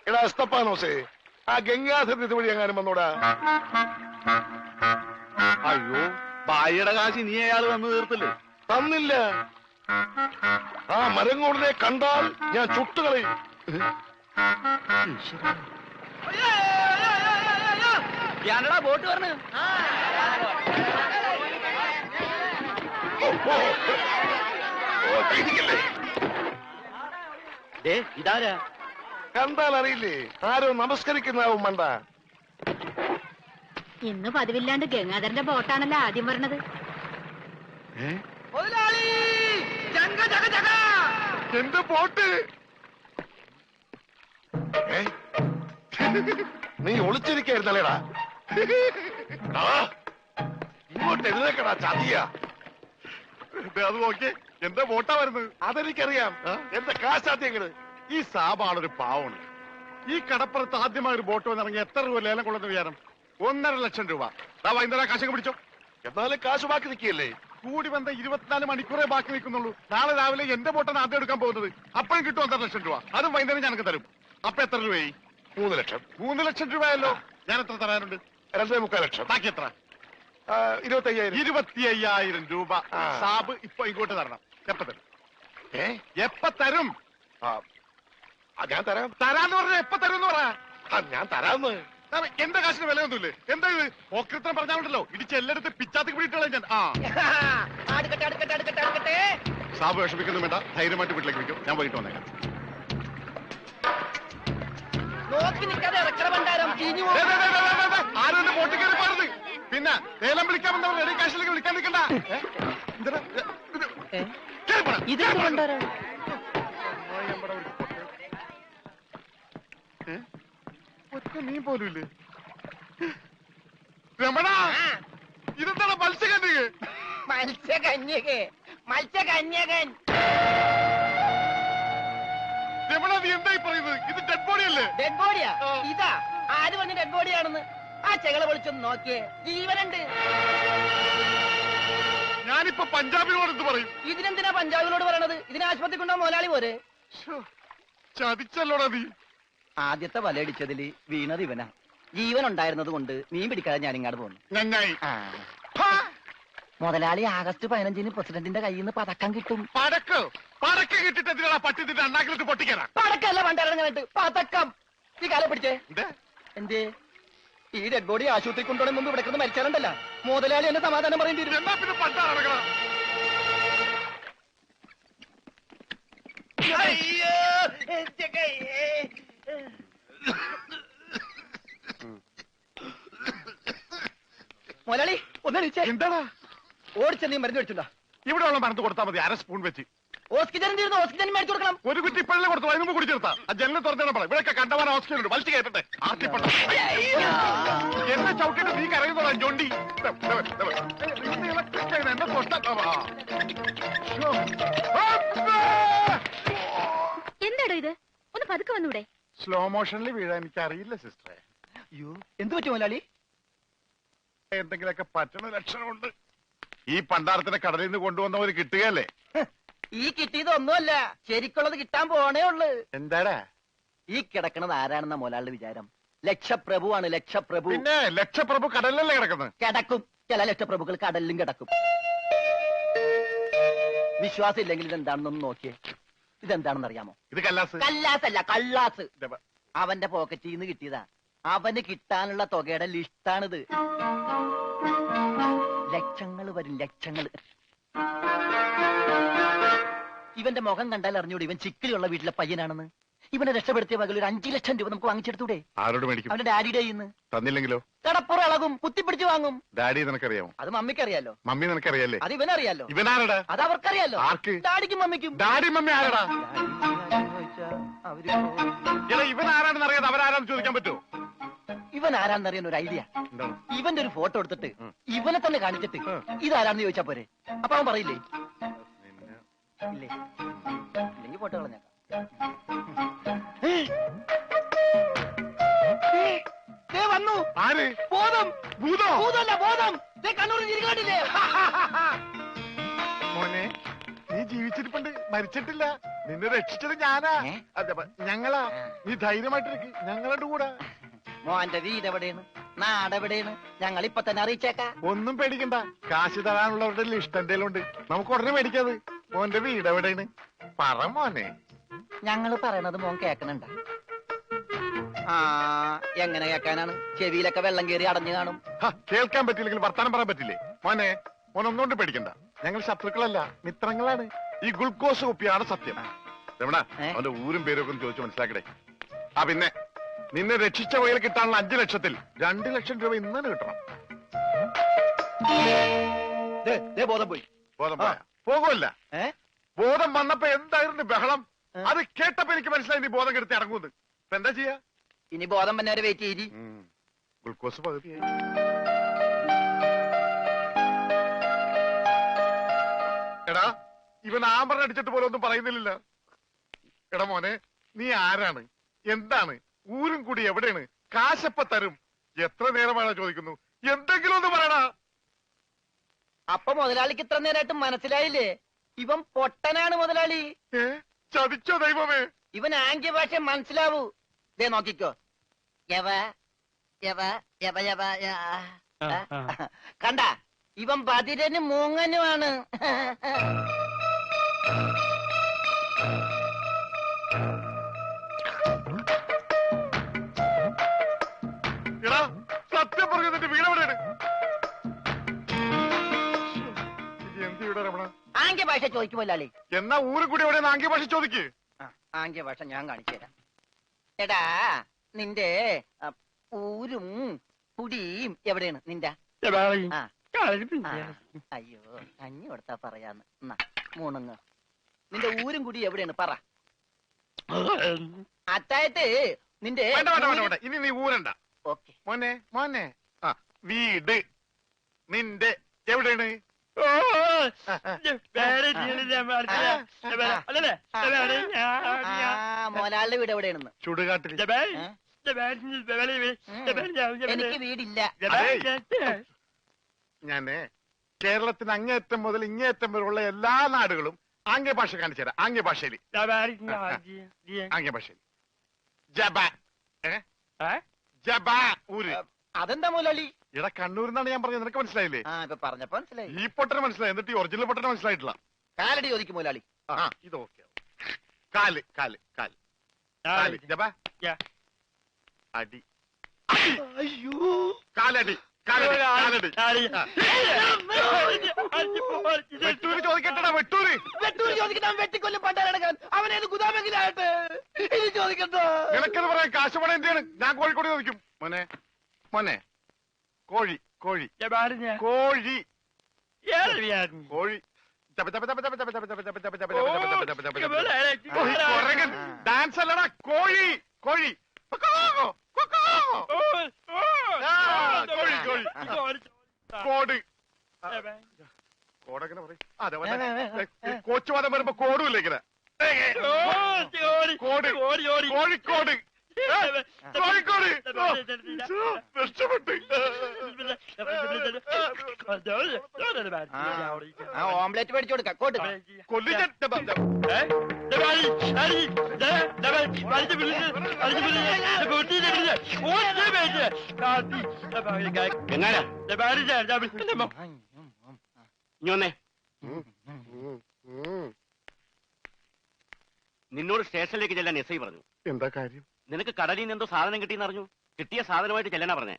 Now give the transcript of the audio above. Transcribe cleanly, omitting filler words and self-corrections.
എടാ സ്തപ്പാനോസേ, ആ ഗംഗാധരൻ ഇതുവഴി എങ്ങാനും വന്നോടാ. അയ്യോ, ബായിയുടെ കാശ് നീ അയാൾ വന്ന് തീർത്തില്ലേ? തന്നില്ല. ആ മരങ്ങോടിനെ കണ്ടാൽ ഞാൻ ചുട്ടുകളയും. ഞാനടാ ബോട്ട് പറഞ്ഞു. ഇതാരാ? കണ്ടാൽ അറിയില്ലേ? ആരോ നമസ്കരിക്കുന്നാവും മണ്ട. ഇന്ന് പതിവില്ലാണ്ട് ഗംഗാധരന്റെ ബോട്ടാണല്ലോ ആദ്യം പറഞ്ഞത്. എന്റെ ബോട്ട്. നീ ഒളിച്ചിരിക്കായിരുന്നല്ലേടാ? ഇങ്ങോട്ട് എഴുന്നേക്കടാ ചതിയ. അത് നോക്കി, എന്റെ ബോട്ടാ വരുന്നത്. അതെനിക്കറിയാം. എന്റെ കാശാദ്യങ്ങള്. ഈ സാബാണൊരു പാവണ്. ഈ കടപ്പുറത്ത് ആദ്യമായി ഒരു ബോട്ട് വന്നിറങ്ങി എത്ര രൂപ ലേലം കൊള്ളുന്ന വിചാരം? 1.5 ലക്ഷം രൂപ. വൈകുന്നേരം കാശൊക്കെ പിടിച്ചോ. എന്നാലും കാശ് ബാക്കി നിൽക്കിയല്ലേ? കൂടി വന്ന 24 മണിക്കൂറേ ബാക്കി നിൽക്കുന്നുള്ളൂ. നാളെ രാവിലെ എന്റെ ബോട്ടാണ് ആദ്യം എടുക്കാൻ പോകുന്നത്. അപ്പോഴും കിട്ടും 1.5 ലക്ഷം രൂപ. അതും വൈകുന്നേരം ഞങ്ങൾക്ക് തരും. അപ്പൊ എത്ര രൂപയായി? 3 ലക്ഷം. 3 ലക്ഷം രൂപയല്ലോ. ഞാൻ എത്ര തരാനുണ്ട്? 2.25 ലക്ഷം. ബാക്കി എത്ര? 25,000. 25,000 രൂപ സാബ് ഇപ്പൊ ഇങ്ങോട്ട് തരണം. എപ്പ തരും? എപ്പ തരും? ഞാൻ തരാം. തരാന്ന് പറഞ്ഞ എപ്പ തരും എന്ന് പറ. ഞാൻ തരാന്ന്. എന്റെ കാശിന് വിലയൊന്നുമില്ലേ? എന്താ ഇത്? ഓക്രിത്രം പറഞ്ഞാലുണ്ടല്ലോ, ഇടിച്ച് എല്ലായിടത്തും പിച്ചാത്തി പിടിയിട്ടുള്ള ഞാൻ. സാബ് വിഷമിക്കൊന്നും വേണ്ട, ധൈര്യമായിട്ട് വീട്ടിലേക്ക് വിളിക്കും. ഞാൻ വൈകിട്ട് വന്നേക്കാം. ആരും എന്റെ ബോട്ടിൽ കയറി പാടുന്നത്. പിന്നെ ലേലം വിളിക്കാമെന്നവർ റെഡി കാശിലേക്ക് വിളിക്കാൻ നിൽക്കണ്ട. ഒറ്റ മീൻ പോലും ഇല്ലേ? രമണ, ഇതെന്താണ്? മത്സ്യകന്യക. മത്സ്യകന്യകൻ. രമണ, നീ എന്തായി പറയുന്നത്? ഇത് ഡെഡ് ബോഡി അല്ലേ? ഡെഡ് ബോഡിയാ? ഇതാ ആര് പറഞ്ഞ ഡെഡ് ബോഡിയാണെന്ന്? ആ ചെകളെ വിളിച്ചൊന്ന് നോക്കിയേ, ജീവനുണ്ട്. ഞാനിപ്പോ പഞ്ചാബിനോട് എന്ത് പറയും? ഇതിനെന്തിനാ പഞ്ചാബിനോട് പറയണത്? ഇതിന് ആശുപത്രി കൊണ്ടോ മുതലാളി പോരെ? ചതിച്ചല്ലോടാ നീ. ആദ്യത്തെ വലയടിച്ചതില് വീണത് ഇവനാ. ജീവൻ ഉണ്ടായിരുന്നത് കൊണ്ട് മീൻ പിടിക്കാതെ ഞാൻ ഇങ്ങോട്ട് പോന്നു. നന്നായി. മുതലാളി ആഗസ്റ്റ് 15-ന് പ്രസിഡന്റിന്റെ കയ്യിൽ നിന്ന് പതക്കം കിട്ടും. പടക്കം കിട്ടിട്ട് എന്തിനാ പട്ടി നിന്റെ അണ്ണാക്കിലിട്ട് പൊട്ടിക്കാനാ? പടക്കല്ല പണ്ടിറങ്ങിട്ട് പതക്കം. ഈ കാലം പിടിച്ചേ. എന്തേ ഈ ഡെഡ് ബോഡി ആശുപത്രി കൊണ്ടുപോകണ മുമ്പ് ഇവിടെ കിടന്ന് മരിച്ചാലുണ്ടല്ല, മുതലാളി എന്നെ സമാധാനം പറയേണ്ടി വരും. എന്നാ പിന്നെ പണ്ടാ നടക്കണം. മുതലാളി ഒന്ന് എന്താടാ? ഓടിച്ച നീ മരുന്ന് മേടിച്ചുണ്ടാ. ഇവിടെ ഉള്ള മരുന്ന് കൊടുത്താൽ മതി. 1/2 സ്പൂൺ വെച്ച്. ഓക്സിജൻ തീർന്നു, ഓക്സിജൻ മേടിച്ചു കൊടുക്കണം. ഒരു കുറ്റി ഇപ്പോഴല്ലേ കൊടുത്തു, അതിന് മുമ്പ് കുടിച്ചെടുത്താ. ആ ജനലിൽ തുറന്നിടണം. ഇവിടെയൊക്കെ കണ്ടവാൻ ഓക്സിജൻ ഉണ്ട്. വലിച്ചു കയറ്റട്ടെ. എന്നെ ചവിട്ടിട്ട് നീ കരയുന്നതാ ജോണ്ടി. എന്നെ എന്താടോ ഇത്? ഒന്ന് പതുക്കെ വന്നൂടെ? സ്ലോ മോഷനിൽ വീഴാൻ എനിക്ക് അറിയില്ല സിസ്റ്ററെ. അയ്യോ, എന്ത് പറ്റും മുതലാളി? എന്തെങ്കിലുമൊക്കെ പറ്റണ ലക്ഷണമുണ്ട്. ഈ പണ്ടാരത്തിനെ കടലിൽ നിന്ന് കൊണ്ടുവന്നവര് കിട്ടുകയല്ലേ? ഈ കിട്ടിയതൊന്നുമല്ല, ശരിക്കുള്ളത് കിട്ടാൻ പോണേ ഉള്ളു. എന്താടാ ഈ കിടക്കണത് ആരാണെന്ന മുതലാളിയുടെ വിചാരം? ലക്ഷപ്രഭുവാണ്, ലക്ഷപ്രഭു. പിന്നെ ലക്ഷപ്രഭു കടലിലല്ലേ കിടക്കുന്നത്? കിടക്കും. ചില ലക്ഷപ്രഭുക്കൾ കടലിലും കിടക്കും. വിശ്വാസം ഇല്ലെങ്കിൽ ഇതെന്താണെന്നൊന്ന് നോക്കിയേ. ഇതെന്താണെന്ന് അറിയാമോ? ഇത് കല്ലാസ്. കല്ലാസല്ല, കള്ളാസ്. അവന്റെ പോക്കറ്റിൽ നിന്ന് കിട്ടിയതാ. അവന് കിട്ടാനുള്ള തുകയുടെ ലിസ്റ്റാണിത്. ലക്ഷങ്ങൾ വരും, ലക്ഷങ്ങൾ. ഇവന്റെ മുഖം കണ്ടാൽ അറിഞ്ഞൂടെ ഇവൻ ചിക്കിലുള്ള വീട്ടിലെ പയ്യനാണെന്ന്? ഇവനെ രക്ഷപ്പെടുത്തിയ പകൽ ഒരു 5 ലക്ഷം രൂപ നമുക്ക് വാങ്ങിച്ചെടുത്തൂടെ? ആരോട് മേടിക്കും? അവന്റെ ഡാഡിയുടെ ഇന്ന്. തന്നില്ലെങ്കിലോ? കടപ്പുറ ഇളകും, കുത്തിപ്പിടിച്ച് വാങ്ങും. ഡാഡി നിനക്കറിയാമോ? അത് മമ്മിക്കറിയാലോ. മമ്മി നിനക്കറിയാലേ? അത് ഇവനറിയാലോ. ഇവനാരടാ? അത് അവർക്കറിയാലോ. ആർക്ക്? ഡാഡിക്കും മമ്മിക്കും. ഡാഡി മമ്മി ആരടാ? ഇവൻ ആരാണെന്ന് അറിയാതെ അവരാരാന്ന് ചോദിക്കാൻ പറ്റുമോ? ഇവൻ ആരാന്നറിയാൻ ഒരു ഐഡിയ. ഇവന്റെ ഒരു ഫോട്ടോ എടുത്തിട്ട് ഇവനെ തന്നെ കാണിച്ചിട്ട് ഇതാരാണെന്ന് ചോദിച്ചാ പോരെ? അപ്പൊ അവൻ പറയില്ലേ? ഇല്ലേ? ഇല്ലെങ്കിൽ ഫോട്ടോ കളഞ്ഞേക്കാം. വന്നു. ആര്? ബോധം. ഭൂതോ? ഭൂതമല്ല, ബോധം. കണ്ണൂരിൽ ചിരിക്കാട്ടില്ലേ? മോനെ, നീ ജീവിച്ചിരിപ്പുണ്ട്, മരിച്ചിട്ടില്ല. നിന്നെ രക്ഷിച്ചത് ഞാനാ. ഏ? അതെ, ഞങ്ങളാ. നീ ധൈര്യമായിട്ടിരിക്ക്, ഞങ്ങളുടെ കൂടെ. മോന്റെ വീട് എവിടെയാണ്, നാടെവിടെയാണ്, ഞങ്ങൾ ഇപ്പൊ തന്നെ അറിയിച്ചേക്കാ. ഒന്നും പേടിക്കണ്ട, കാശ് തരാനുള്ളവരുടെ ലിസ്റ്റ് എന്തേലും ഉണ്ട്. നമുക്ക് ഉടനെ മേടിക്കാത്. മോന്റെ വീട് എവിടെയാണ്? പറ മോനെ. ഞങ്ങള് പറയണത് മോൻ കേക്കണുണ്ട? ആ, എങ്ങനെ കേക്കാനാണ്? ചെവിയിലൊക്കെ വെള്ളം കയറി അടഞ്ഞു കാണും. കേൾക്കാൻ പറ്റില്ലെങ്കിൽ വർത്താനം പറയാൻ പറ്റില്ലേ? മോനെ, മോൻ ഒന്നുകൊണ്ട് പേടിക്കണ്ട. ഞങ്ങൾ ശത്രുക്കളല്ല, മിത്രങ്ങളാണ്. ഈ ഗ്ലൂക്കോസ് കുപ്പിയാണ് സത്യം. രമണ, അവന്റെ ഊരും പേരും ഒക്കെ ഒന്ന് ചോദിച്ചു മനസ്സിലാക്കടേ. ആ പിന്നെ, നിന്നെ രക്ഷിച്ച വകയിൽ കിട്ടാനുള്ള 5 ലക്ഷത്തിൽ 2 ലക്ഷം രൂപ ഇന്ന് തന്നെ കിട്ടണം. ബോധം പോയി. ബോധം പോയാ? പോകുമല്ല. ബോധം വന്നപ്പോ എന്തായിരുന്നു ബഹളം? അത് കേട്ടപ്പോ എനിക്ക് മനസ്സിലായി നീ ബോധം കെടുത്ത് ഇറങ്ങുന്നത്. ഇപ്പൊ എന്താ ചെയ്യാ? ഇനി ബോധം വന്നവരെ വെയിറ്റ് ചെയ്തി. ഗ്ലൂക്കോസ് പകുതിയായി. എടാ, ഇവൻ ആമ്പറിന് അടിച്ചിട്ട് പോലെ ഒന്നും പറയുന്നില്ല. എടാ മോനെ, നീ ആരാണ്, എന്താണ്, ഊരും കൂടി എവിടെയാണ്, കാശപ്പ തരും, എത്ര നേരമാണോ ചോദിക്കുന്നു, എന്തെങ്കിലും ഒന്ന് പറയടാ. അപ്പൊ മുതലാളിക്ക് ഇത്ര നേരമായിട്ട് മനസ്സിലായില്ലേ? ഇവൻ പൊട്ടനാണ് മുതലാളി. ചതിച്ചോ ദൈവമേ? ഇവൻ ആംഗ്യ ഭാഷ മനസ്സിലാവൂ. ദേ നോക്കിക്കോ. യവ യവ യവ യവ കണ്ട, ഇവൻ ബദിരനും മൂങ്ങനുമാണ്. എടാ, സത്യം പറഞ്ഞു, നിന്റെ വീട് എവിടെയാണ്? എന്ത് വീടാ രമണ? ആംഗ്യ ഭാഷ ചോദിക്കും മുതലാളി. എന്നാ ഊരും കൂടി എവിടെയാണ് ആംഗ്യ ഭാഷ ചോദിക്ക്. ആംഗ്യ ഭാഷ ഞാൻ കാണിച്ചു തരാം. എടാ, നിന്റെ ഊരും കുടിയും എവിടെയാണ് നിന്റെ? ആ. അയ്യോ, കഞ്ഞി കൊടുത്താ പറയാന്ന്. എന്നാ മൂണുങ്ങ്. നിന്റെ ഊരും കുടി എവിടെയാണ് പറ. അത്തായത് നിന്റെ വേണ്ട വേണ്ട വേണ്ട വേണ്ട, ഇനി നീ ഊരണ്ട. ഓക്കെ. മോനെ മോനെ, ആ വീട് നിന്റെ എവിടെയാണ്? മോലാളുടെ വീട് എവിടെയാണെന്ന്? ചുടുകാട്ടിൽ. എനിക്ക് വീടില്ല. ഞാന് കേരളത്തിന് അങ്ങേയറ്റം മുതൽ ഇങ്ങേയറ്റം വരെയുള്ള എല്ലാ നാടുകളും ആംഗ്യ ഭാഷ കാണിച്ചു തരാം. ആംഗ്യ ഭാഷയിൽ ആംഗ്യ ഭാഷയിൽ ജബ ജബ ഊര്. അതെന്താ മുതലാളി? ഇവിടെ കണ്ണൂരിന്നാണ് ഞാൻ പറഞ്ഞത്, നിനക്ക് മനസ്സിലായില്ലേ? ആ, ഇപ്പൊ പറഞ്ഞപ്പോ മനസ്സിലായി. ഈ പൊട്ടന് മനസ്സിലായി, എന്നിട്ട് ഈ ഒറിജിനൽ പൊട്ടന് മനസ്സിലായിട്ടില്ല. കാലടി ചോദിക്കും മുതലാളി. ആ, ഇത് ഓക്കെ. കാല് കാല് കാല് കാല് ജബ അടി. അയ്യോ, കാലടി കാലടി കാലടി. വെട്ടൂര് ചോദിക്കട്ടടാ, വെട്ടൂര്. വെട്ടൂര് ചോദിക്കണം. വെട്ടിക്കൊല്ലും പണ്ടാരടക്കാൻ അവനേത് ഗുദാമെങ്കിലാകട്ടെ. ഇത് ചോദിക്കട്ടോ? നിനക്കെന്ന് പറയാൻ കാശ് പണം എന്റെയാണ്. ഞാൻ കോഴിക്കോട് ചോദിക്കും. മോനെ മോനെ, കോഴി കോഴി കോഴി കോഴി ഡാൻസ് അല്ലടാ, കോഴി കോഴി കോഴി കോഴി. കോട് കോടെങ്ങനെ പറയും? അതെ, കോച്ചുവാദം വരുമ്പോ കോടുമില്ല ഇങ്ങനെ. കോട് കോഴിക്കോട് കോഴിക്കോട്. രക്ഷപ്പെട്ട്. ഓംലെറ്റ് മേടിച്ചു കൊടുക്കാം. കോട്ട് കൊല്ലിച്ച നിന്നോട് സ്റ്റേഷനിലേക്ക് ചെല്ലാൻ എസ് ഐ പറഞ്ഞു. എന്താ കാര്യം? നിനക്ക് കടലിൽ നിന്ന് എന്തോ സാധനം കിട്ടിയെന്ന് അറിഞ്ഞു. കിട്ടിയ സാധനമായിട്ട് ചെല്ലാനാ പറഞ്ഞേ.